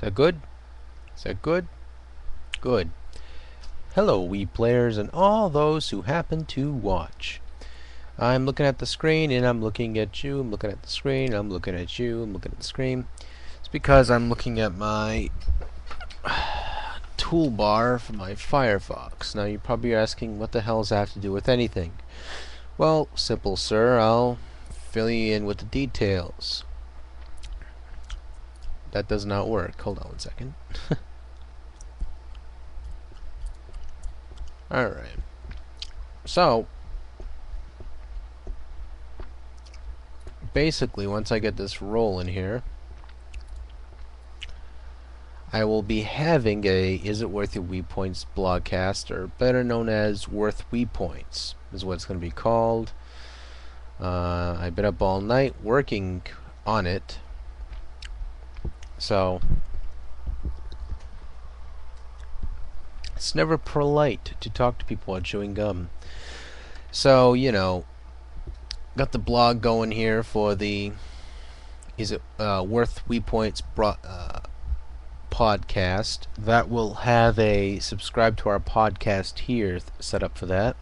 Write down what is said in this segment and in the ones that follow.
that good? Is that good? Good. Hello, Wii players and all those who happen to watch. I'm looking at the screen and I'm looking at you. I'm looking at the screen. I'm looking at you. I'm looking at the screen. It's because I'm looking at my toolbar for my Firefox. Now you're probably asking, what the hell does that have to do with anything? Well, simple, sir. I'll fill you in with the details. That does not work. Hold on one second. Alright. So, basically, once I get this rolling here, I will be having a Is It Worth Your Wii Points blogcast, or better known as WorthWiiPoints, is what it's going to be called. I've been up all night working on it, so it's never polite to talk to people while chewing gum. So, got the blog going here for the Is It Worth Wii Points podcast. That will have a subscribe to our podcast here set up for that.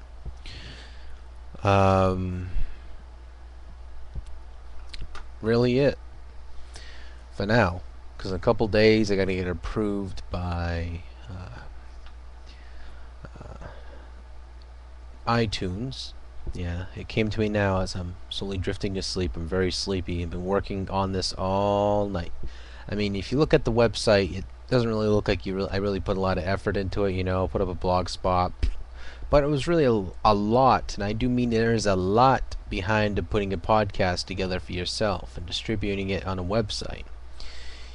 Really it for now, because in a couple days I gotta get approved by iTunes. Yeah, it came to me now as I'm slowly drifting to sleep. I'm very sleepy. I've been working on this all night. I mean, if you look at the website, it doesn't really look like I really put a lot of effort into it. Put up a blog spot, but it was really a lot, and I do mean there's a lot behind putting a podcast together for yourself and distributing it on a website.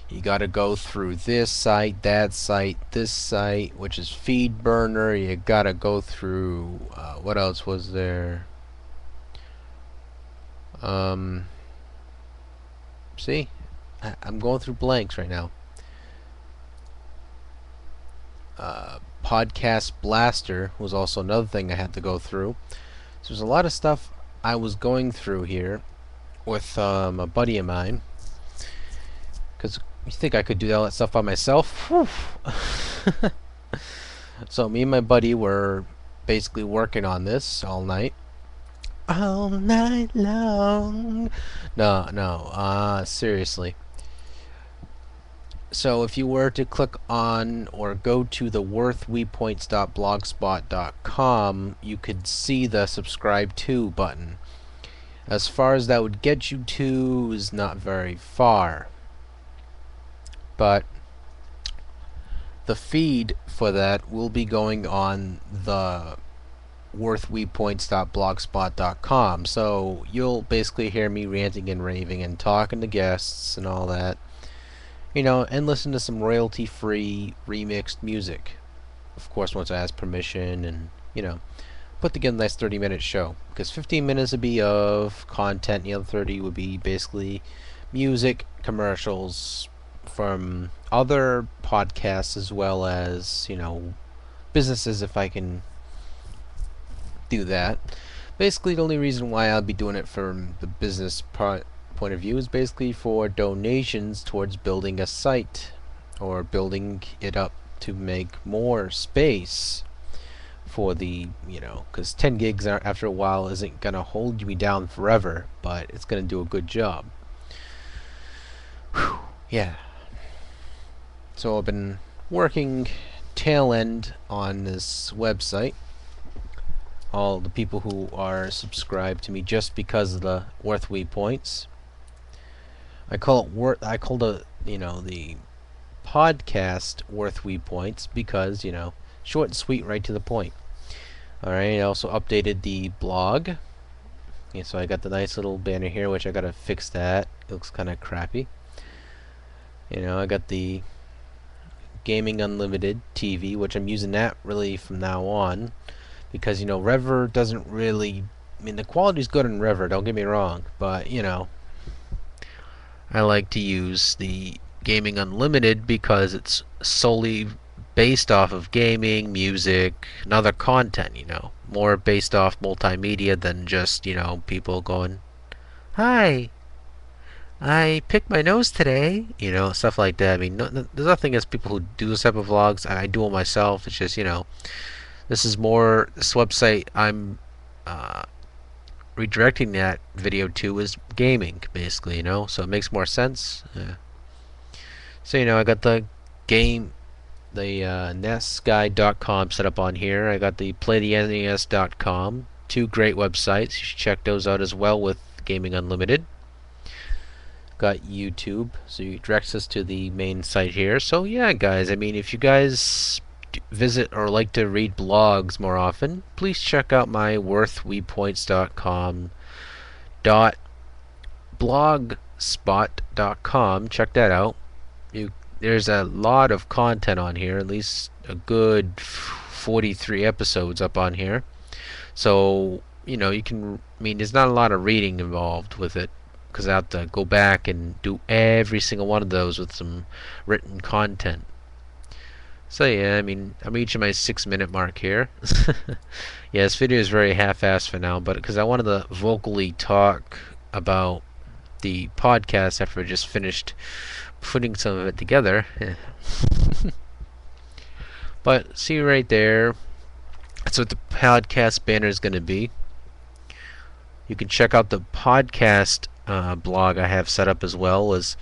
You got to go through this site, that site, this site, which is FeedBurner. You got to go through what else was there? See, I'm going through blanks right now. Podcast Blaster was also another thing I had to go through. So there's a lot of stuff I was going through here with a buddy of mine, because you think I could do all that stuff by myself? So me and my buddy were basically working on this all night. All night long. No, seriously. So if you were to click on or go to the WorthWiiPoints.blogspot.com, you could see the subscribe to button. As far as that would get you to is not very far, but the feed for that will be going on the WorthWiiPoints.blogspot.com. So you'll basically hear me ranting and raving and talking to guests and all that. And listen to some royalty-free remixed music. Of course, once I ask permission, and, put together a nice 30-minute show. Because 15 minutes would be of content, the other 30 would be basically music, commercials from other podcasts, as well as, businesses, if I can do that. Basically, the only reason why I'll be doing it from the business point of view is basically for donations towards building a site, or building it up to make more space for the, because 10 gigs after a while isn't going to hold me down forever, but it's going to do a good job. Whew, yeah. So I've been working tail end on this website. All the people who are subscribed to me just because of the Worth Wii Points. I call the podcast Worth Wii Points because, short and sweet, right to the point. Alright, I also updated the blog. Yeah, so I got the nice little banner here, which I gotta fix that. It looks kinda crappy. I got the Gaming Unlimited TV, which I'm using that really from now on. Because, Rever doesn't really... the quality's good in Rever, don't get me wrong. But, I like to use the Gaming Unlimited because it's solely based off of gaming, music, and other content, More based off multimedia than just, people going, "Hi, I picked my nose today, stuff like that. I mean, there's nothing against people who do this type of vlogs. I do it myself. It's just, this website I'm uh, redirecting that video to is gaming, basically, so it makes more sense. So, I got the game, the NESguide.com set up on here. I got the PlayTheNES.com. Two great websites. You should check those out as well with Gaming Unlimited. Got YouTube, so you directs us to the main site here. So yeah, guys, I mean, if you guys visit or like to read blogs more often, please check out my WorthWiiPoints.com blogspot.com. Check that out. There's a lot of content on here, at least a good 43 episodes up on here. So, you can, I mean, there's not a lot of reading involved with it because I have to go back and do every single one of those with some written content. So, yeah, I mean, I'm reaching my 6 minute mark here. Yeah, this video is very half-assed for now, but because I wanted to vocally talk about the podcast after I just finished putting some of it together. But see right there, that's what the podcast banner is going to be. You can check out the podcast blog I have set up as well. It's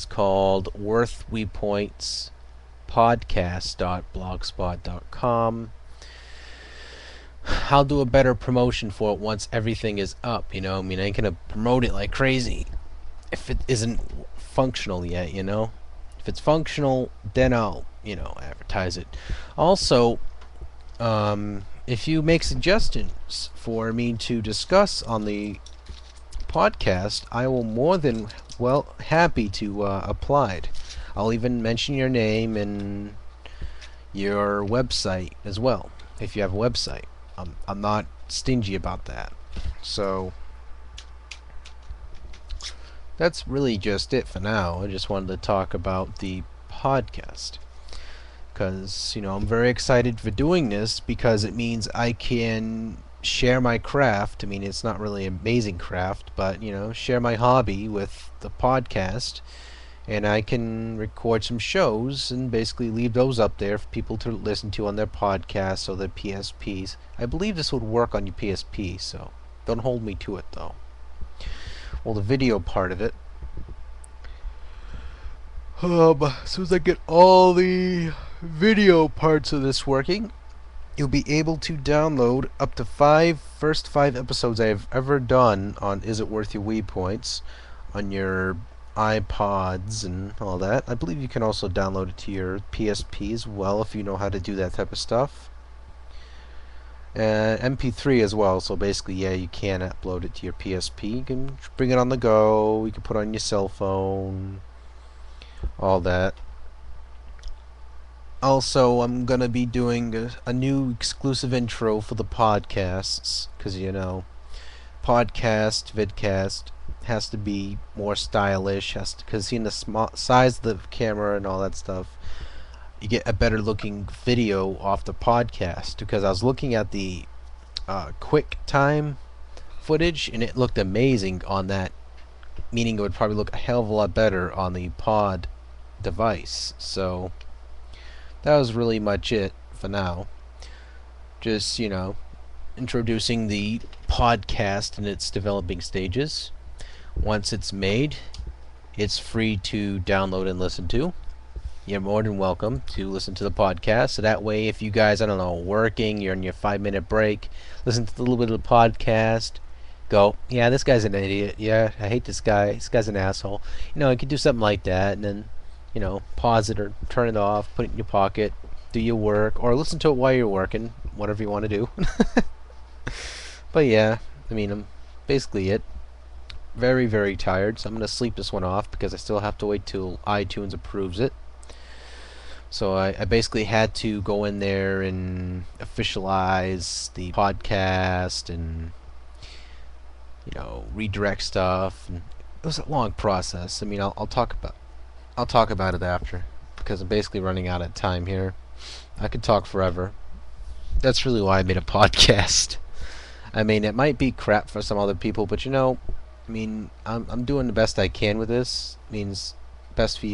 called WorthWiiPoints PodCast.blogspot.com. I'll do a better promotion for it once everything is up. I mean, I ain't gonna promote it like crazy if it isn't functional yet. If it's functional, then I'll advertise it. Also, if you make suggestions for me to discuss on the podcast, I will more than happy to apply it. I'll even mention your name and your website as well, if you have a website. I'm not stingy about that. So that's really just it for now. I just wanted to talk about the podcast because I'm very excited for doing this because it means I can share my craft. I mean, it's not really amazing craft, but share my hobby with the podcast, and I can record some shows and basically leave those up there for people to listen to on their podcasts or their PSPs. I believe this would work on your PSP, so don't hold me to it though. Well, the video part of it. As soon as I get all the video parts of this working, you'll be able to download up to first five episodes I've ever done on Is It Worth Your Wii Points on your iPods and all that. I believe you can also download it to your PSP as well if you know how to do that type of stuff. MP3 as well, so basically, yeah, you can upload it to your PSP. You can bring it on the go, you can put it on your cell phone, all that. Also, I'm gonna be doing a new exclusive intro for the podcasts, because podcast, vidcast has to be more stylish, because seeing the size of the camera and all that stuff, you get a better looking video off the podcast. Because I was looking at the quick time footage and it looked amazing on that, meaning it would probably look a hell of a lot better on the pod device. So that was really much it for now. Just, introducing the podcast in its developing stages. Once it's made, it's free to download and listen to. You're more than welcome to listen to the podcast. So that way, if you guys, I don't know, working, you're on your 5 minute break, listen to a little bit of the podcast, go, yeah, this guy's an idiot. Yeah, I hate this guy. This guy's an asshole. You could do something like that, and then pause it or turn it off, put it in your pocket, do your work, or listen to it while you're working, whatever you want to do. But yeah, I mean, I'm basically it. Very, very tired, so I'm going to sleep this one off because I still have to wait till iTunes approves it. So I basically had to go in there and officialize the podcast and redirect stuff. And it was a long process. I mean, I'll talk about it after because I'm basically running out of time here. I could talk forever. That's really why I made a podcast. I mean, it might be crap for some other people, but I mean, I'm doing the best I can with this. Means best for you.